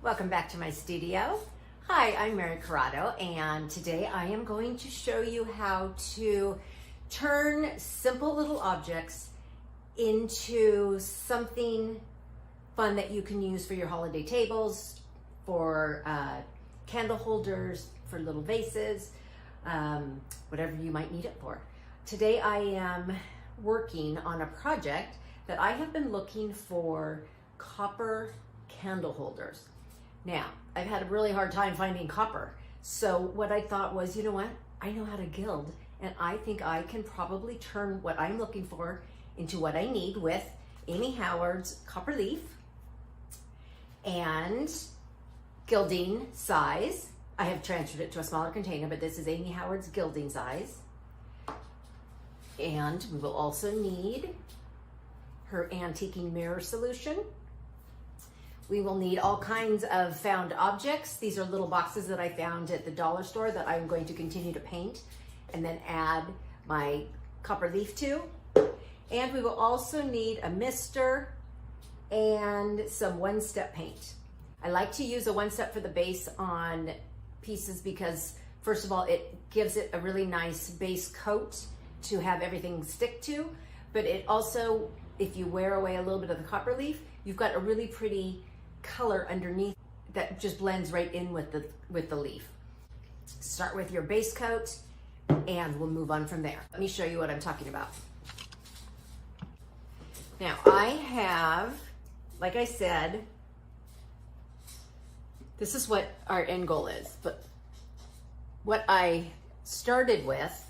Welcome back to my studio. Hi, I'm Mary Corrado, and today I am going to show you how to turn simple little objects into something fun that you can use for your holiday tables, for candle holders, for little vases, whatever you might need it for. Today I am working on a project that I have been looking for copper candle holders. Now, I've had a really hard time finding copper. So what I thought was, you know what? I know how to gild, and I think I can probably turn what I'm looking for into what I need with Amy Howard's copper leaf and gilding size. I have transferred it to a smaller container, but this is Amy Howard's gilding size. And we will also need her antiquing mirror solution. We will need all kinds of found objects. These are little boxes that I found at the dollar store that I'm going to continue to paint and then add my copper leaf to. And we will also need a mister and some one-step paint. I like to use a one-step for the base on pieces because, first of all, it gives it a really nice base coat to have everything stick to, but it also, if you wear away a little bit of the copper leaf, you've got a really pretty color underneath that just blends right in with the leaf. Start with your base coat and we'll move on from there. Let me show you what I'm talking about. Now I have, like I said, this is what our end goal is, but what I started with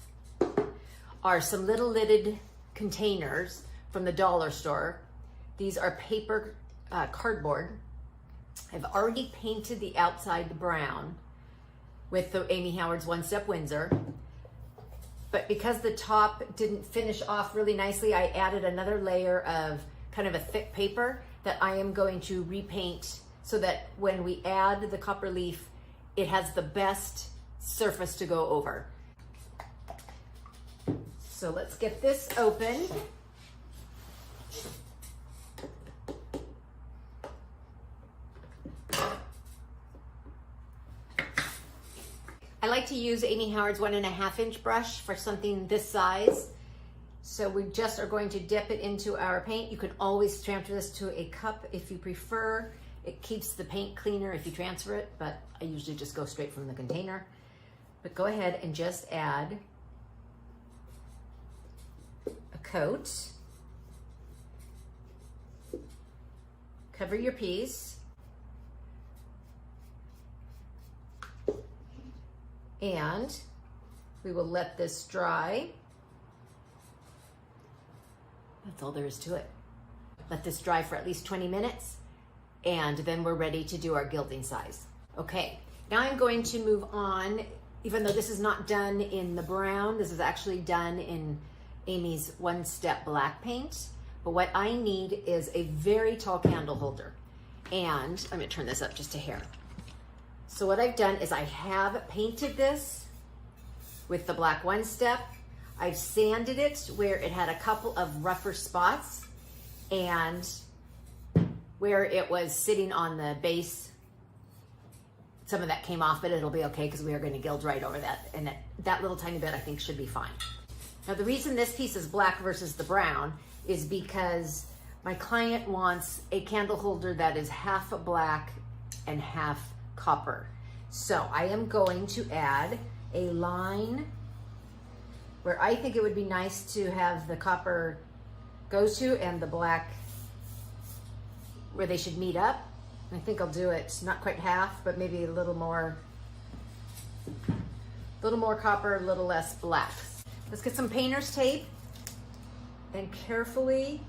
are some little lidded containers from the dollar store. These are paper cardboard. I've already painted the outside brown with the Amy Howard's One Step Windsor, but because the top didn't finish off really nicely, I added another layer of kind of a thick paper that I am going to repaint so that when we add the copper leaf, it has the best surface to go over. So let's get this open. I like to use Amy Howard's 1.5 inch brush for something this size. So we just are going to dip it into our paint. You can always transfer this to a cup if you prefer. It keeps the paint cleaner if you transfer it, but I usually just go straight from the container. But go ahead and just add a coat. Cover your piece. And we will let this dry. That's all there is to it. Let this dry for at least 20 minutes, and then we're ready to do our gilding size. Okay, now I'm going to move on. Even though this is not done in the brown, this is actually done in Amy's One Step black paint. But what I need is a very tall candle holder. And I'm gonna turn this up just a hair. So what I've done is I have painted this with the black One Step. I've sanded it where it had a couple of rougher spots, and where it was sitting on the base, some of that came off, but it'll be okay because we are going to gild right over that. And that little tiny bit I think should be fine. Now the reason this piece is black versus the brown is because my client wants a candle holder that is half black and half copper. So I am going to add a line where I think it would be nice to have the copper go to and the black where they should meet up. And I think I'll do it not quite half, but maybe a little more copper, a little less black. Let's get some painter's tape and carefully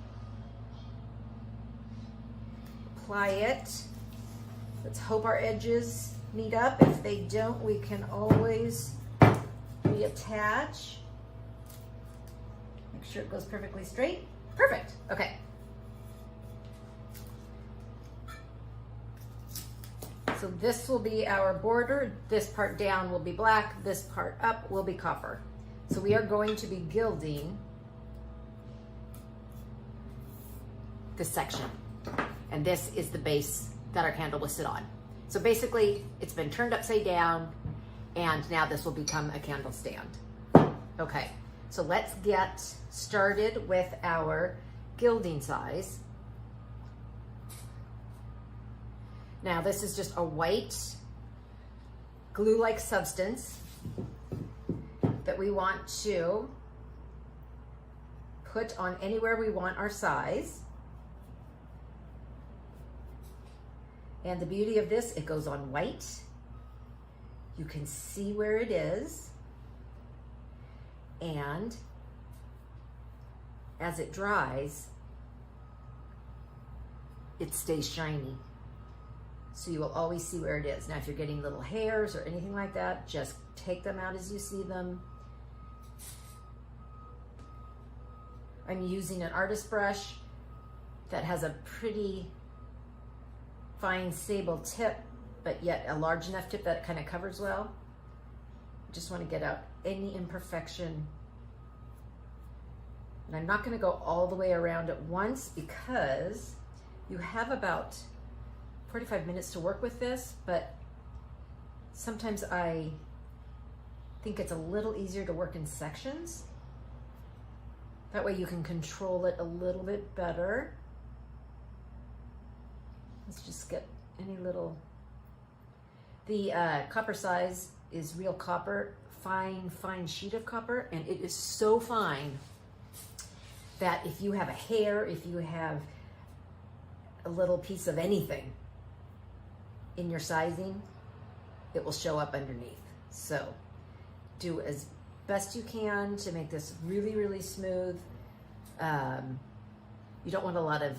apply it. Let's hope our edges meet up. If they don't, we can always reattach. Make sure it goes perfectly straight. Perfect, okay. So this will be our border. This part down will be black. This part up will be copper. So we are going to be gilding this section. And this is the base that our candle will sit on. So basically, it's been turned upside down, and now this will become a candle stand. Okay, so let's get started with our gilding size. Now this is just a white glue-like substance that we want to put on anywhere we want our size. And the beauty of this, it goes on white. You can see where it is. And as it dries, it stays shiny. So you will always see where it is. Now, if you're getting little hairs or anything like that, just take them out as you see them. I'm using an artist brush that has a pretty fine sable tip, but yet a large enough tip that it kind of covers well. Just want to get out any imperfection. And I'm not going to go all the way around at once because you have about 45 minutes to work with this, but sometimes I think it's a little easier to work in sections. That way you can control it a little bit better. Let's just get any little, the copper size is real copper, fine sheet of copper, and it is so fine that if you have a hair, if you have a little piece of anything in your sizing, it will show up underneath. So do as best you can to make this really, really smooth. You don't want a lot of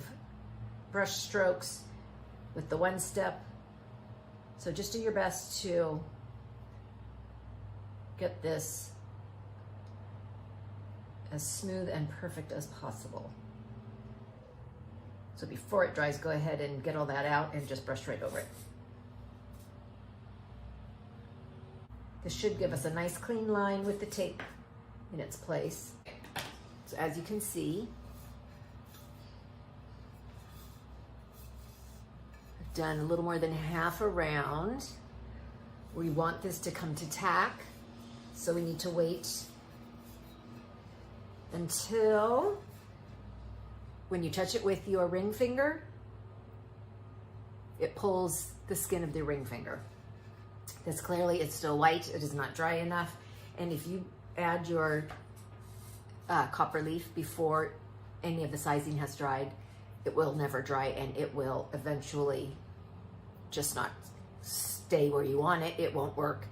brush strokes with the one step. So just do your best to get this as smooth and perfect as possible. So before it dries, go ahead and get all that out and just brush right over it. This should give us a nice clean line with the tape in its place. So as you can see, I've done a little more than half a round. We want this to come to tack, so we need to wait until when you touch it with your ring finger, it pulls the skin of the ring finger. Because clearly it's still white, it is not dry enough. And if you add your copper leaf before any of the sizing has dried, it will never dry and it will eventually just not stay where you want it. It won't work.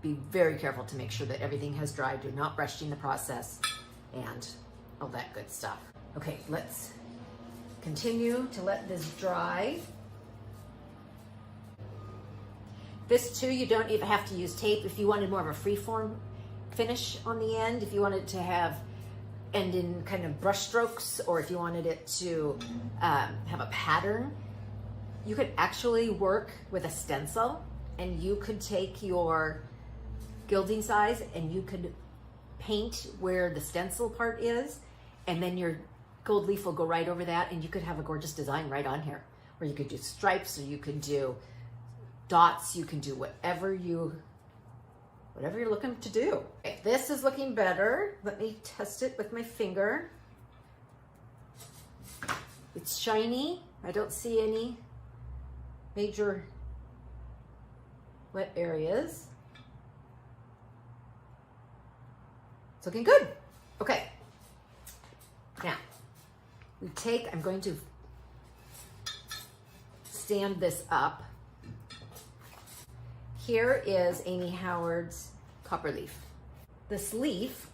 Be very careful to make sure that everything has dried. Do not rush in the process and all that good stuff. Okay, let's continue to let this dry. This too, you don't even have to use tape. If you wanted more of a free-form finish on the end, if you wanted to end in kind of brush strokes, or if you wanted it to have a pattern, you could actually work with a stencil, and you could take your gilding size and you could paint where the stencil part is, and then your gold leaf will go right over that, and you could have a gorgeous design right on here. Or you could do stripes, or you could do dots, you can do whatever you're looking to do. Okay, this is looking better. Let me test it with my finger. It's shiny. I don't see any major wet areas. It's looking good. Okay. Now, I'm going to stand this up. Here is Amy Howard's copper leaf. This leaf,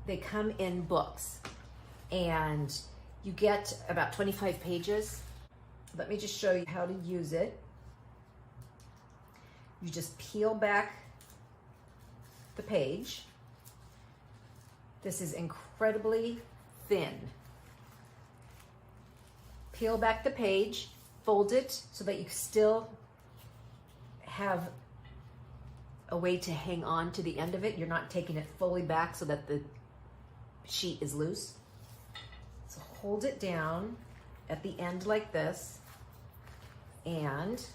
they come in books, and you get about 25 pages. Let me just show you how to use it. You just peel back the page. This is incredibly thin. Peel back the page, fold it so that you still have a way to hang on to the end of it. You're not taking it fully back so that the sheet is loose. So hold it down at the end like this, and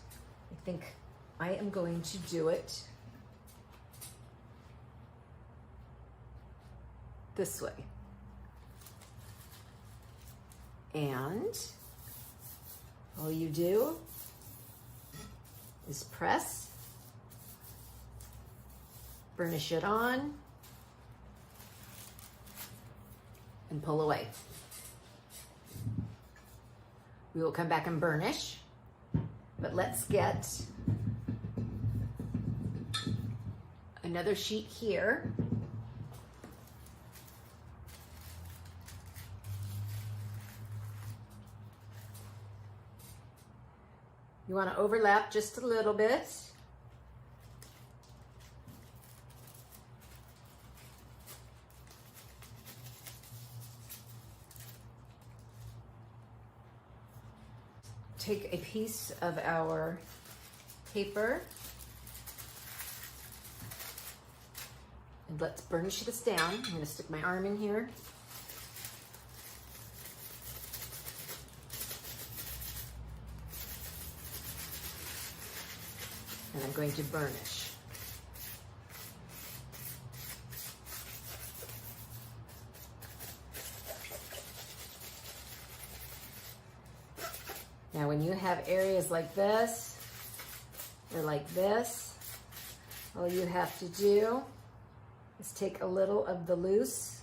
I think I am going to do it this way. And all you do is press, burnish it on, and pull away. We will come back and burnish, but let's get another sheet here. You want to overlap just a little bit. Take a piece of our paper and let's burnish this down. I'm going to stick my arm in here. And I'm going to burnish. Now when you have areas like this or like this, all you have to do is take a little of the loose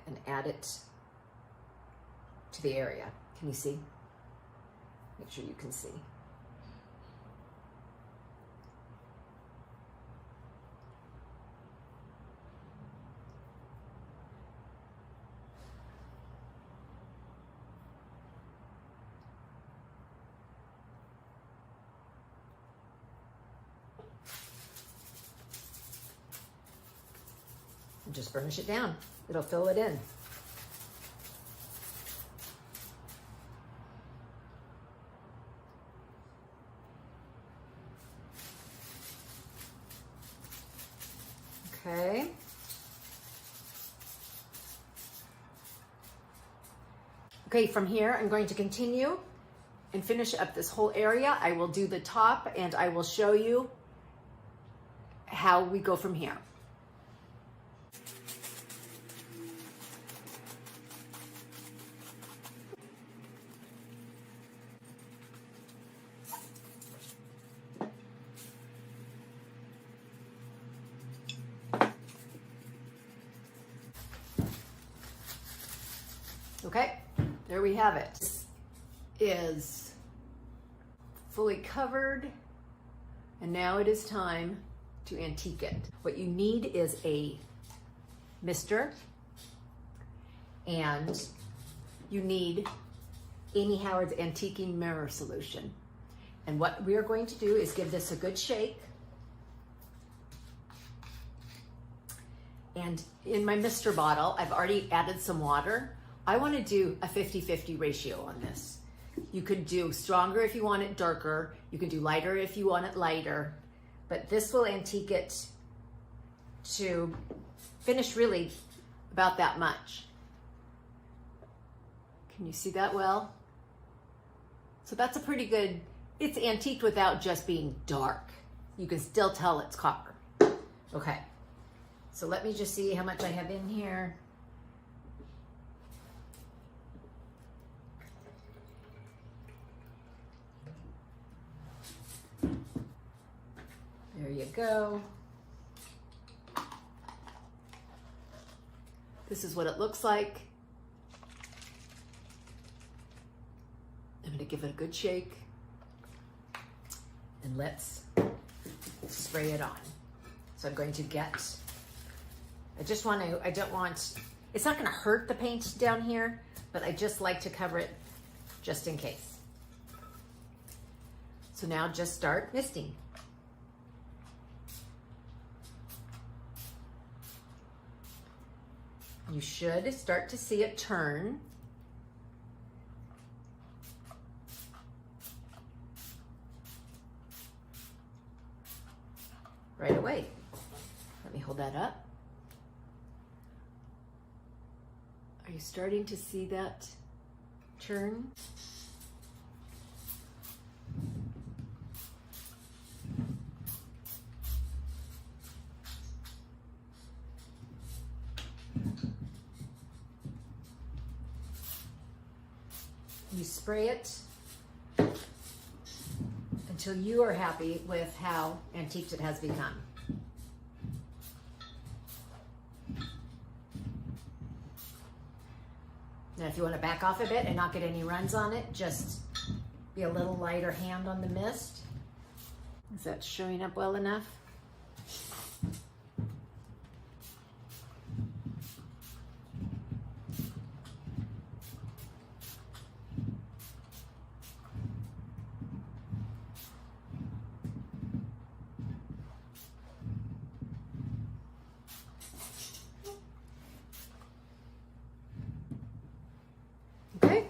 and add it to the area. Can you see? Make sure you can see. And just burnish it down. It'll fill it in. Okay. Okay, from here, I'm going to continue and finish up this whole area. I will do the top and I will show you how we go from here. Okay, there we have it. This is fully covered, and now it is time to antique it. What you need is a mister, and you need Amy Howard's Antiquing Mirror Solution. And what we are going to do is give this a good shake. And in my mister bottle, I've already added some water. I want to do a 50-50 ratio on this. You could do stronger if you want it darker. You can do lighter if you want it lighter. But this will antique it to finish really about that much. Can you see that well? So that's a pretty good, it's antiqued without just being dark. You can still tell it's copper. Okay, so let me just see how much I have in here. There you go. This is what it looks like. I'm going to give it a good shake. And let's spray it on. So I'm going to get, it's not going to hurt the paint down here, but I just like to cover it just in case. So now just start misting. You should start to see it turn. Right away. Let me hold that up. Are you starting to see that turn? you spray it until you are happy with how antiqued it has become. Now if you want to back off a bit and not get any runs on it, just be a little lighter hand on the mist. Is that showing up well enough? Okay,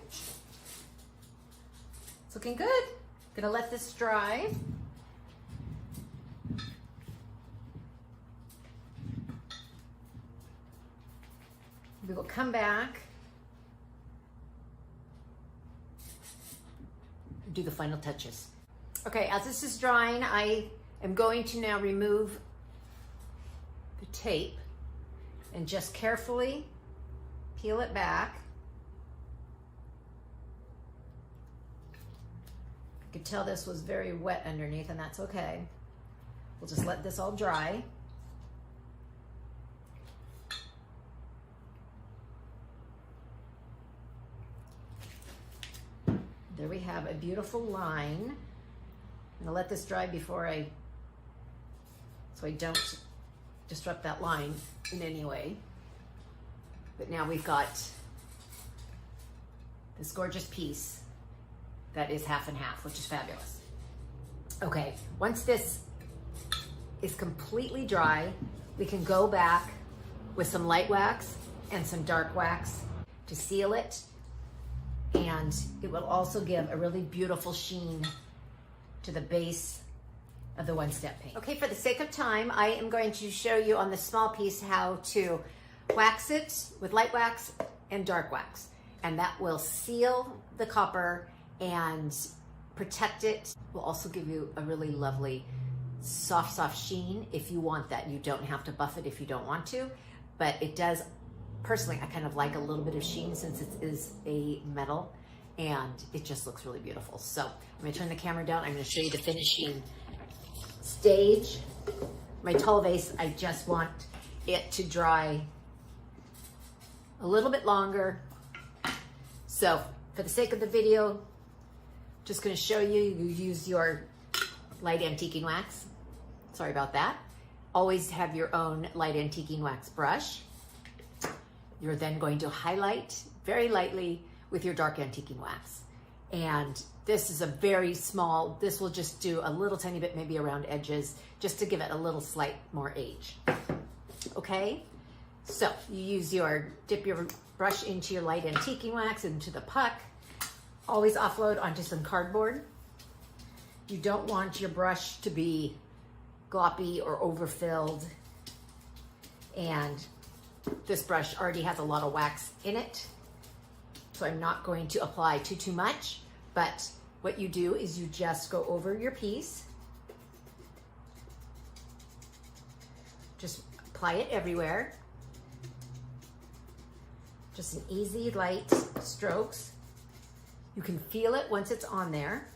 it's looking good. Gonna let this dry. We will come back and do the final touches. Okay, as this is drying, I am going to now remove the tape and just carefully peel it back. I could tell this was very wet underneath, and that's okay. We'll just let this all dry. There we have a beautiful line. I'm gonna let this dry before so I don't disrupt that line in any way. But now we've got this gorgeous piece that is half and half, which is fabulous. Okay, once this is completely dry, we can go back with some light wax and some dark wax to seal it, and it will also give a really beautiful sheen to the base of the one-step paint. Okay, for the sake of time, I am going to show you on this small piece how to wax it with light wax and dark wax, and that will seal the copper and protect it. Will also give you a really lovely soft sheen if you want that. You don't have to buff it if you don't want to, but it does, personally, I kind of like a little bit of sheen since it is a metal, and it just looks really beautiful. So I'm gonna turn the camera down. I'm gonna show you the finishing stage. My tall vase, I just want it to dry a little bit longer. So for the sake of the video, just going to show you, you use your light antiquing wax. Sorry about that. Always have your own light antiquing wax brush. You're then going to highlight very lightly with your dark antiquing wax. And this is a very small, this will just do a little tiny bit maybe around edges, just to give it a little slight more age. Okay, so you dip your brush into your light antiquing wax, into the puck. Always offload onto some cardboard. You don't want your brush to be gloppy or overfilled. And this brush already has a lot of wax in it, so I'm not going to apply too much, but what you do is you just go over your piece. Just apply it everywhere. Just an easy, light strokes. You can feel it once it's on there.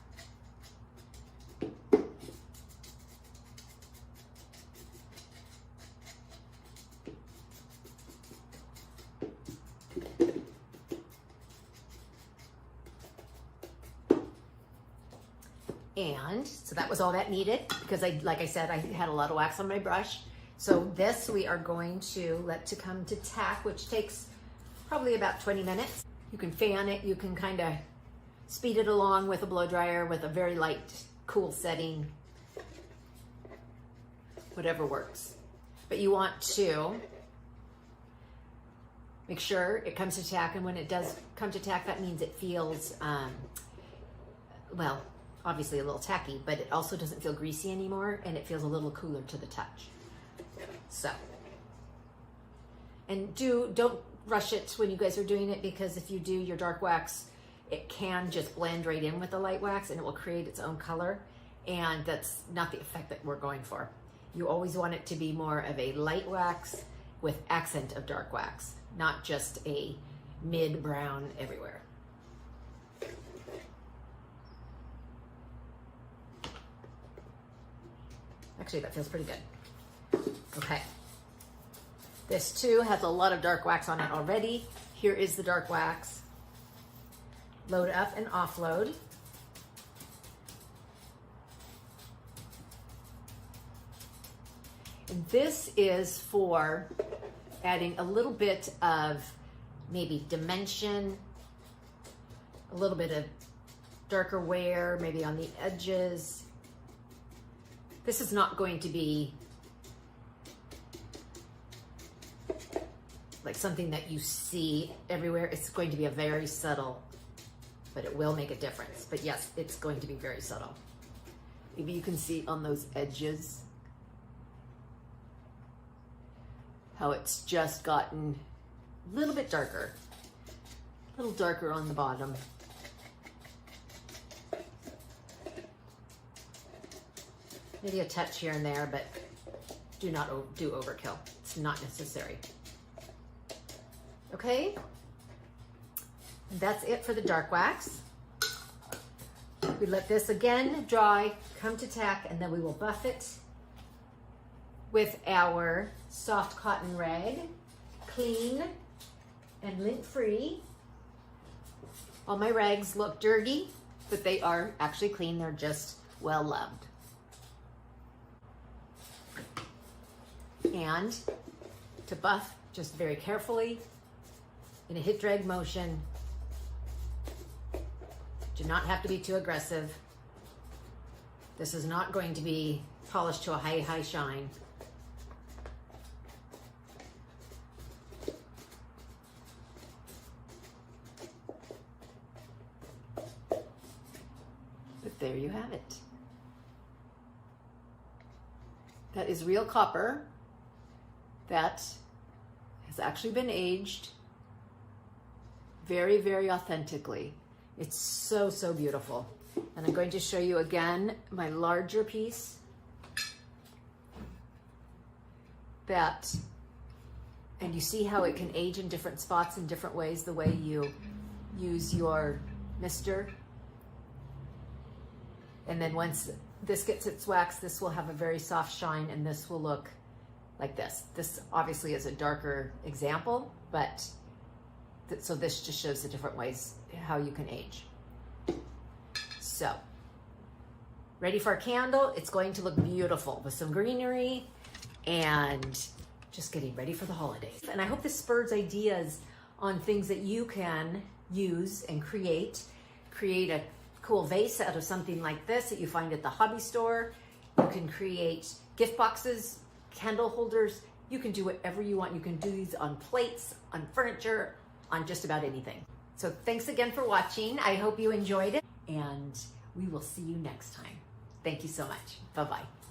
And so that was all that needed, because like I said, I had a lot of wax on my brush. So this we are going to let to come to tack, which takes probably about 20 minutes. You can fan it, you can kind of speed it along with a blow dryer with a very light, cool setting, whatever works. But you want to make sure it comes to tack, and when it does come to tack, that means it feels, well, obviously a little tacky, but it also doesn't feel greasy anymore, and it feels a little cooler to the touch. So, and don't rush it when you guys are doing it, because if you do your dark wax, it can just blend right in with the light wax and it will create its own color, and that's not the effect that we're going for. You always want it to be more of a light wax with accent of dark wax, not just a mid-brown everywhere. Actually, that feels pretty good. Okay. This too has a lot of dark wax on it already. Here is the dark wax. Load up and offload. And this is for adding a little bit of maybe dimension, a little bit of darker wear, maybe on the edges. This is not going to be like something that you see everywhere. It's going to be a very subtle, but it will make a difference. But yes, it's going to be very subtle. Maybe you can see on those edges how it's just gotten a little bit darker, a little darker on the bottom. Maybe a touch here and there, but do not do overkill. It's not necessary. Okay, and that's it for the dark wax. We let this again dry, come to tack, and then we will buff it with our soft cotton rag, clean and lint-free. All my rags look dirty, but they are actually clean. They're just well loved. And to buff, just very carefully, in a hit drag motion. Do not have to be too aggressive. This is not going to be polished to a high shine. But there you have it. That is real copper that has actually been aged very, very authentically. It's so, so beautiful. And I'm going to show you again my larger piece that, and you see how it can age in different spots in different ways, the way you use your mister. And then once this gets its wax, this will have a very soft shine, and this will look like this. This obviously is a darker example, but so this just shows the different ways how you can age. So, ready for a candle. It's going to look beautiful with some greenery and just getting ready for the holidays. And I hope this spurs ideas on things that you can use and create. Create a cool vase out of something like this that you find at the hobby store. You can create gift boxes, candle holders. You can do whatever you want. You can do these on plates, on furniture, on just about anything. So thanks again for watching. I hope you enjoyed it, and we will see you next time. Thank you so much. Bye-bye.